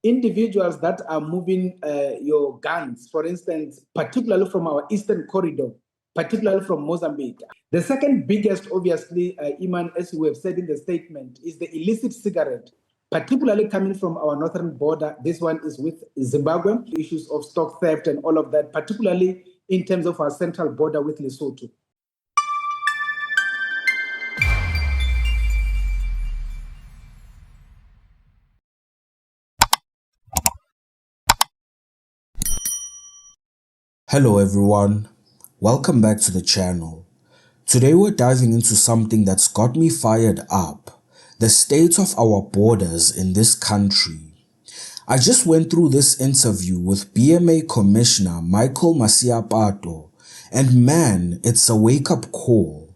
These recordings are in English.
individuals that are moving your guns, for instance, particularly from our eastern corridor, particularly from Mozambique. The second biggest, obviously, Iman, as we have said in the statement, is the illicit cigarette, particularly coming from our northern border. This one is with Zimbabwe, issues of stock theft and all of that, particularly in terms of our central border with Lesotho. Hello everyone, welcome back to the channel. Today we're diving into something that's got me fired up, the state of our borders in this country. I just went through this interview with BMA Commissioner Michael Masiapato, and man, it's a wake-up call.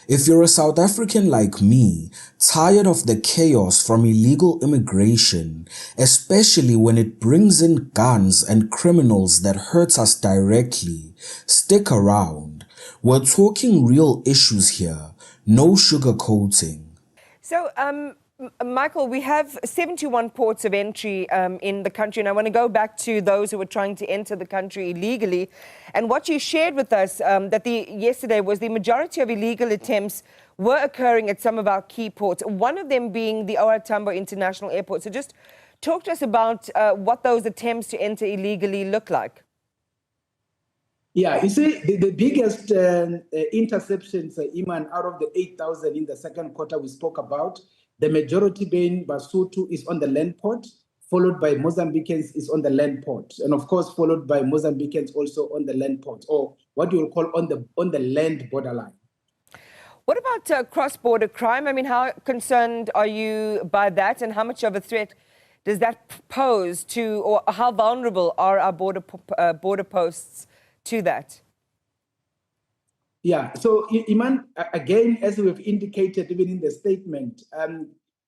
If you're a South African like me, tired of the chaos from illegal immigration, especially when it brings in guns and criminals that hurt us directly, stick around. We're talking real issues here, no sugarcoating. So, Michael, we have 71 ports of entry in the country, and I want to go back to those who were trying to enter the country illegally. And what you shared with us yesterday was the majority of illegal attempts were occurring at some of our key ports, one of them being the OR Tambo International Airport. So just talk to us about what those attempts to enter illegally look like. Yeah, you see, the biggest interceptions, Iman, out of the 8,000 in the second quarter we spoke about, the majority being Basotho is on the land port, followed by Mozambicans is on the land port, and of course followed by Mozambicans also on the land port, or what you will call on the land borderline. What about cross-border crime? I mean, how concerned are you by that, and how much of a threat does that pose to, or how vulnerable are our border posts to that? Yeah, so Iman, again, as we've indicated even in the statement,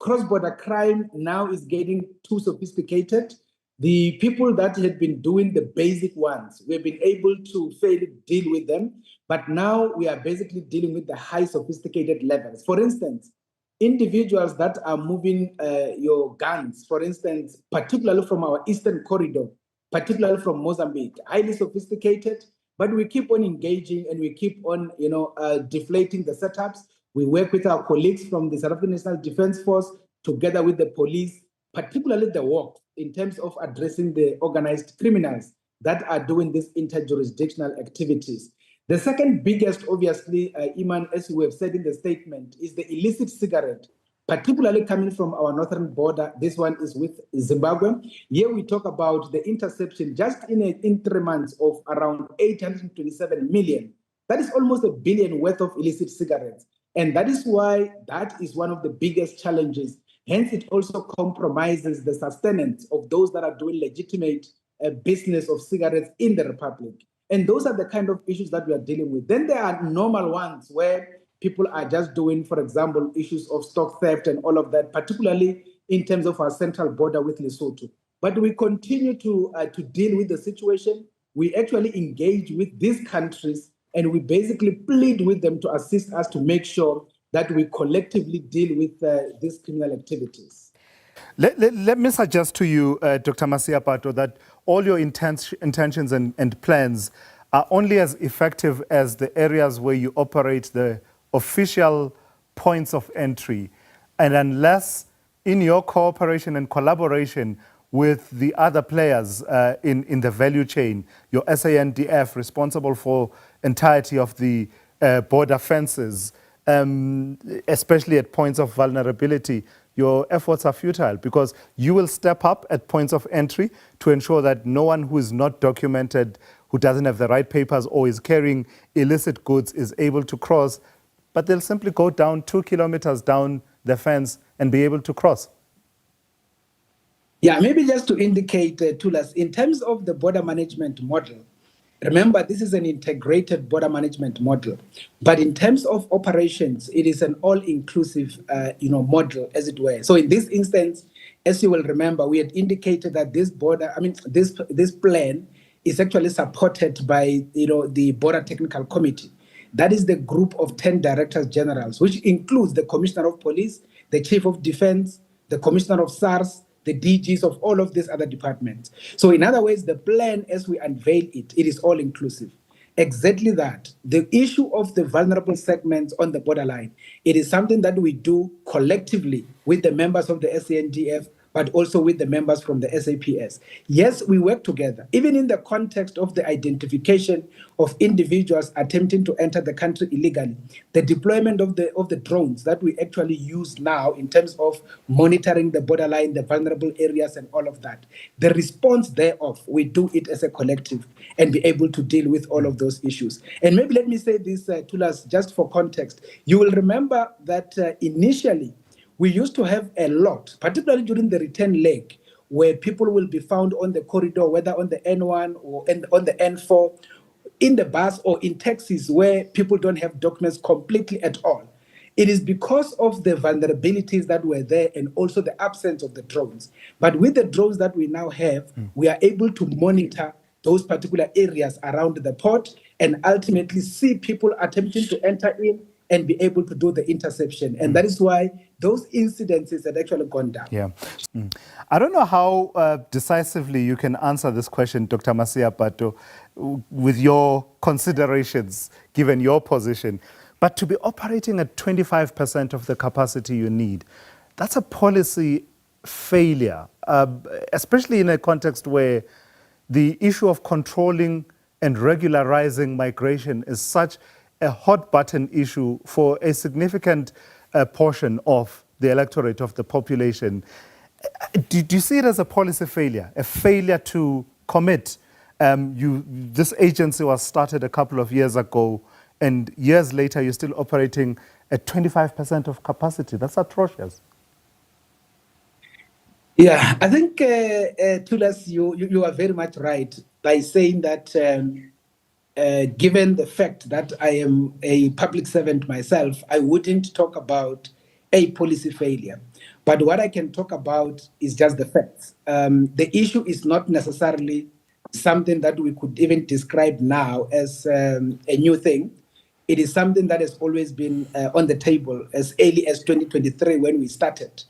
cross-border crime now is getting too sophisticated. The people that had been doing the basic ones, we've been able to fairly deal with them, but now we are basically dealing with the high sophisticated levels. For instance, individuals that are moving your guns, for instance, particularly from our eastern corridor, particularly from Mozambique, highly sophisticated, but we keep on engaging and we keep on, deflating the setups. We work with our colleagues from the South African National Defence Force together with the police, particularly the work in terms of addressing the organized criminals that are doing these interjurisdictional activities. The second biggest, obviously, Iman, as we have said in the statement, is the illicit cigarette, particularly coming from our northern border. This one is with Zimbabwe. Here we talk about the interception just in 3 months of around 827 million. That is almost $1 billion worth of illicit cigarettes. And that is why that is one of the biggest challenges. Hence, it also compromises the sustenance of those that are doing legitimate business of cigarettes in the Republic. And those are the kind of issues that we are dealing with. Then there are normal ones where people are just doing, for example, issues of stock theft and all of that, particularly in terms of our central border with Lesotho. But we continue to deal with the situation. We actually engage with these countries and we basically plead with them to assist us to make sure that we collectively deal with these criminal activities. Let me suggest to you, Dr. Masiapato, that all your intentions and plans are only as effective as the areas where you operate the official points of entry. And unless in your cooperation and collaboration with the other players in the value chain, your SANDF responsible for entirety of the border fences, especially at points of vulnerability, your efforts are futile because you will step up at points of entry to ensure that no one who is not documented, who doesn't have the right papers or is carrying illicit goods is able to cross, but they'll simply go down 2 kilometers down the fence and be able to cross. Yeah, maybe just to indicate, Tulas, in terms of the border management model, remember, this is an integrated border management model. But in terms of operations, it is an all-inclusive, model, as it were. So in this instance, as you will remember, we had indicated that this plan is actually supported by, the Border Technical Committee. That is the group of 10 directors generals, which includes the Commissioner of Police, the Chief of Defense, the Commissioner of SARS, the DGs of all of these other departments. So in other words, the plan as we unveil it, it is all inclusive. Exactly that. The issue of the vulnerable segments on the borderline, it is something that we do collectively with the members of the SANDF, but also with the members from the SAPS. Yes, we work together, even in the context of the identification of individuals attempting to enter the country illegally. The deployment of the drones that we actually use now in terms of monitoring the borderline, the vulnerable areas, and all of that. The response thereof, we do it as a collective and be able to deal with all of those issues. And maybe let me say this, Tulas, just for context. You will remember that initially, we used to have a lot, particularly during the return leg, where people will be found on the corridor, whether on the N1 or on the N4, in the bus or in taxis where people don't have documents completely at all. It is because of the vulnerabilities that were there and also the absence of the drones. But with the drones that we now have, we are able to monitor those particular areas around the port and ultimately see people attempting to enter in and be able to do the interception. And that is why those incidences had actually gone down. Yeah. I don't know how decisively you can answer this question, Dr. Masiapato, with your considerations, given your position. But to be operating at 25% of the capacity you need, that's a policy failure, especially in a context where the issue of controlling and regularizing migration is such a hot button issue for a significant portion of the electorate of the population. Do you see it as a policy failure, a failure to commit? This agency was started a couple of years ago, and years later you're still operating at 25% of capacity. That's atrocious. Yeah, I think, Tulas, you are very much right by saying that given the fact that I am a public servant myself, I wouldn't talk about a policy failure. But what I can talk about is just the facts. The issue is not necessarily something that we could even describe now as a new thing. It is something that has always been on the table as early as 2023 when we started.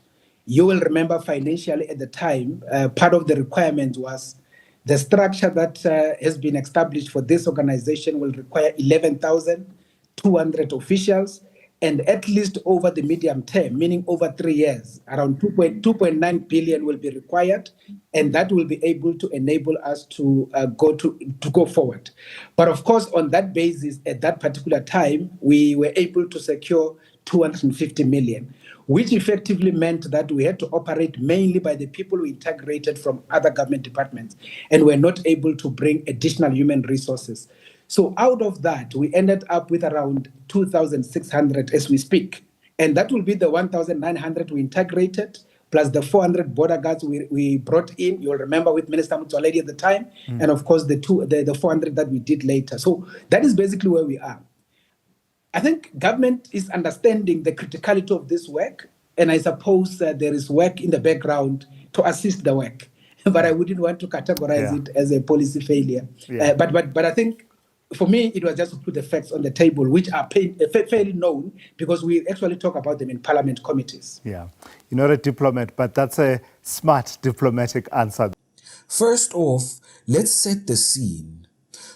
You will remember financially at the time, part of the requirement was the structure that has been established for this organization will require 11,200 officials, and at least over the medium term, meaning over 3 years, around 2.9 billion will be required, and that will be able to enable us to go forward. But of course, on that basis, at that particular time, we were able to secure 250 million. Which effectively meant that we had to operate mainly by the people we integrated from other government departments, and were not able to bring additional human resources. So out of that, we ended up with around 2,600 as we speak. And that will be the 1,900 we integrated, plus the 400 border guards we brought in. You'll remember with Minister Mutsoaledi at the time, and of course the 400 that we did later. So that is basically where we are. I think government is understanding the criticality of this work, and I suppose there is work in the background to assist the work. But I wouldn't want to categorize it as a policy failure. Yeah. But I think for me, it was just to put the facts on the table, which are fairly known because we actually talk about them in parliament committees. Yeah, you're not a diplomat, but that's a smart diplomatic answer. First off, let's set the scene.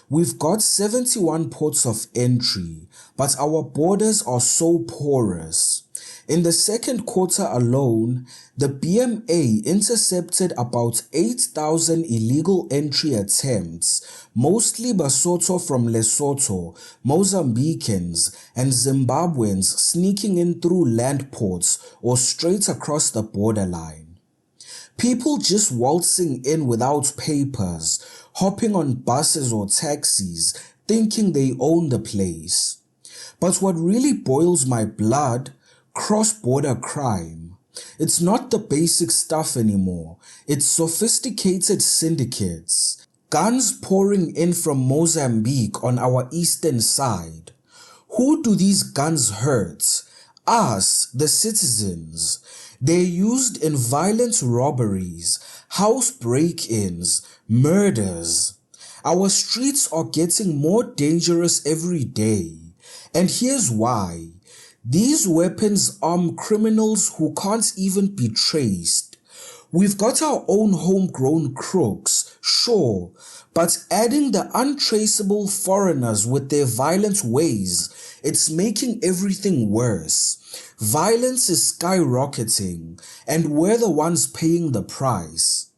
We've got 71 ports of entry, but our borders are so porous. In the second quarter alone, the BMA intercepted about 8,000 illegal entry attempts, mostly Basotho from Lesotho, Mozambicans, and Zimbabweans sneaking in through land ports or straight across the borderline. People just waltzing in without papers, hopping on buses or taxis, thinking they own the place. But what really boils my blood, cross-border crime. It's not the basic stuff anymore. It's sophisticated syndicates. Guns pouring in from Mozambique on our eastern side. Who do these guns hurt? Us, the citizens. They're used in violent robberies, house break-ins, murders. Our streets are getting more dangerous every day. And here's why. These weapons arm criminals who can't even be traced. We've got our own homegrown crooks, sure, but adding the untraceable foreigners with their violent ways, it's making everything worse. Violence is skyrocketing, and we're the ones paying the price.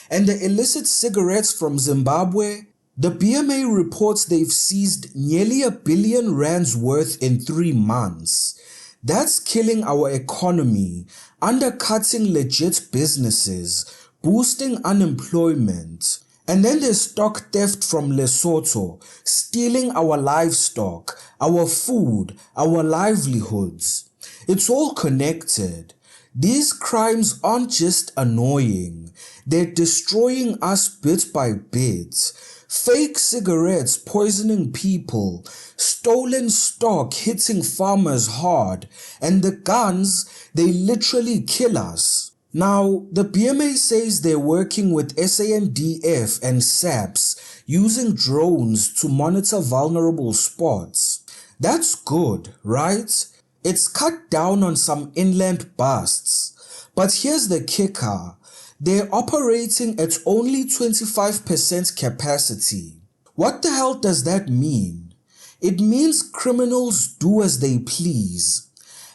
And the illicit cigarettes from Zimbabwe, the BMA reports they've seized nearly R1 billion worth in 3 months. That's killing our economy, undercutting legit businesses, boosting unemployment. And then there's stock theft from Lesotho, stealing our livestock, our food, our livelihoods. It's all connected. These crimes aren't just annoying, they're destroying us bit by bit. Fake cigarettes poisoning people, stolen stock hitting farmers hard, and the guns, they literally kill us. Now, the BMA says they're working with SANDF and SAPS using drones to monitor vulnerable spots. That's good, right? It's cut down on some inland busts. But here's the kicker. They're operating at only 25% capacity. What the hell does that mean? It means criminals do as they please.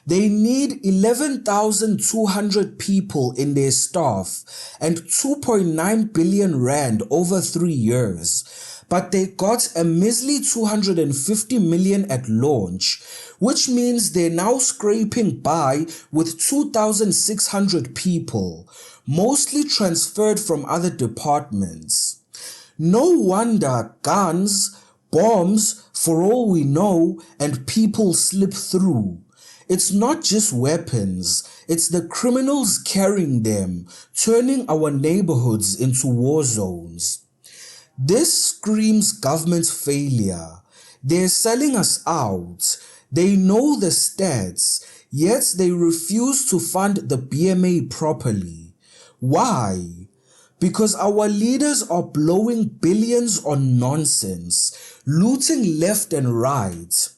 They need 11,200 people in their staff and 2.9 billion rand over 3 years. But they got a measly 250 million at launch, which means they're now scraping by with 2,600 people, mostly transferred from other departments. No wonder guns, bombs, for all we know, and people slip through. It's not just weapons, it's the criminals carrying them, turning our neighborhoods into war zones. This screams government failure. They're selling us out. They know the stats, yet they refuse to fund the BMA properly. Why? Because our leaders are blowing billions on nonsense, looting left and right.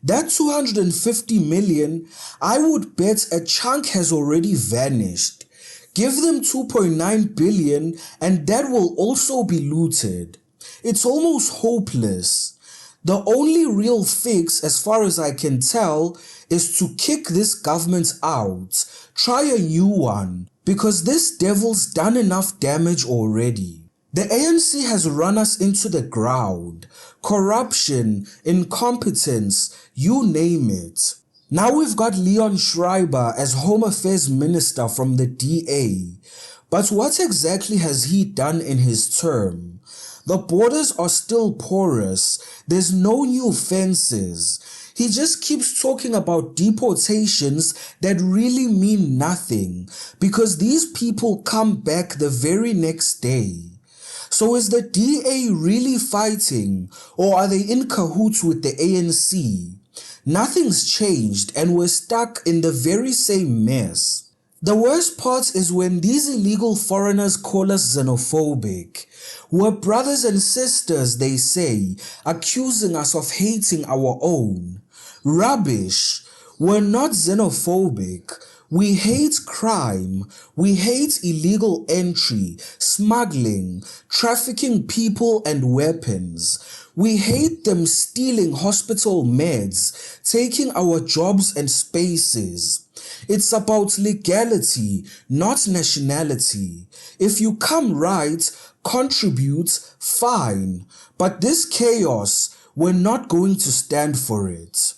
That 250 million, I would bet a chunk has already vanished. Give them 2.9 billion and that will also be looted. It's almost hopeless. The only real fix, as far as I can tell, is to kick this government out. Try a new one, because this devil's done enough damage already. The ANC has run us into the ground. Corruption, incompetence, you name it. Now we've got Leon Schreiber as Home Affairs Minister from the DA. But what exactly has he done in his term? The borders are still porous. There's no new fences. He just keeps talking about deportations that really mean nothing because these people come back the very next day. So is the DA really fighting, or are they in cahoots with the ANC? Nothing's changed and we're stuck in the very same mess. The worst part is when these illegal foreigners call us xenophobic. We're brothers and sisters, they say, accusing us of hating our own. Rubbish. We're not xenophobic. We hate crime. We hate illegal entry, smuggling, trafficking people and weapons. We hate them stealing hospital meds, taking our jobs and spaces. It's about legality, not nationality. If you come right, contribute, fine. But this chaos, we're not going to stand for it.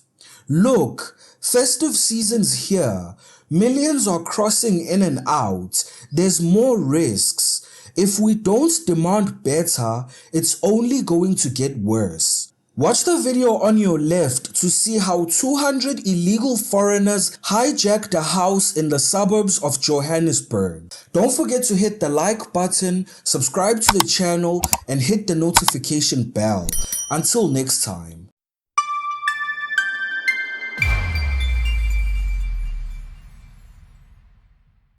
Look, festive season's here. Millions are crossing in and out. There's more risks. If we don't demand better, it's only going to get worse. Watch the video on your left to see how 200 illegal foreigners hijacked a house in the suburbs of Johannesburg. Don't forget to hit the like button, subscribe to the channel, and hit the notification bell. Until next time.